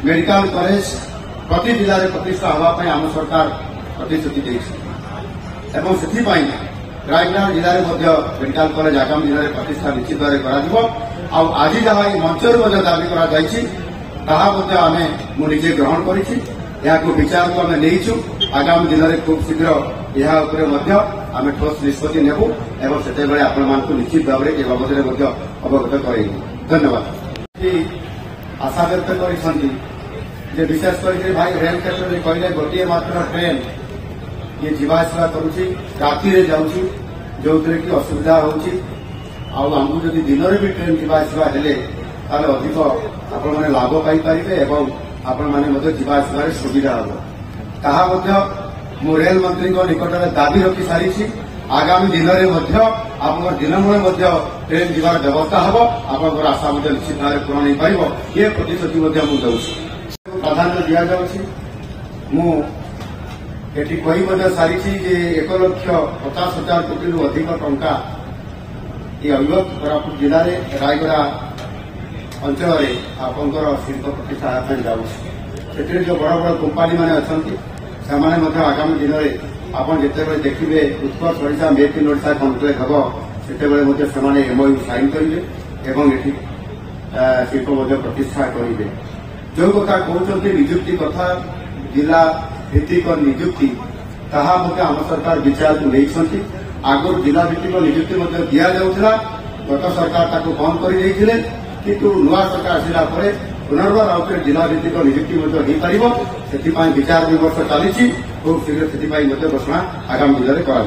Medical college प्रति जिले में प्रतिष्ठा होगापी आम सरकार प्रतिश्रुति देती रायगढ़ जिले में मेडिकल कॉलेज आगामी दिन में प्रतिष्ठा निश्चित भाव कर आज जहाँ मंचर दावी करजे ग्रहण कर विचार को आम नहीं आगामी दिन में खूब शीघ्र यह आम ठोस निष्पत्ति नेबू एवं से आपण निश्चित भाव में बाबद अवगत कर धन्यवाद। आशा व्यक्त कर विशेष कर भाई रेल क्षेत्र में कहले गोटे मात्र ट्रेन ये जीवासवा करुच्ची राति जाऊँगी जो कि असुविधा होमको जदि दिन में भी ट्रेन जीवासवा हेले अधिक आपण मैंने लाभ पाइपर एवं आपण मैंने जीवासवा सुविधा हम ताहा मु रेल मंत्री निकट में दाबी रखी सारी आगामी दिन में दिनमूल ट्रेन जीवार व्यवस्था हम आप आशा निश्चित भाव पूरण हो पार ये प्रतिश्रुति मुझे प्राधान्य दि जाऊँगी मुझे कही सारी 1,50,000 कोटी अधिक टंका ये अभियोग कोरापुट जिले में रायगढ़ अंचल आपंकर शिल्प प्रतिष्ठा जाऊँगी जो बड़ बड़ कंपानी मैंने अच्छा से आगामी दिन में आप जिते देखिए Utkarsh Odisha make in Odisha conclave हम से एमओयू साइन करेंगे शिल्प प्रतिष्ठा करेंगे जो कथा कहते निजुक्ति कथा जिला भित्तिक निजुक्ति ताहा आम सरकार विचार को नहीं आगुरी जिला भित्तिक निजुक्ति दि जाऊला गत सरकार बंद कर किंतु नुआ सरकार आसला पुनर्बार आउ जिला भित्तिक निजुक्ति हो पार विचार विमर्श चली खूब शीघ्र से घोषणा आगामी दिन में कर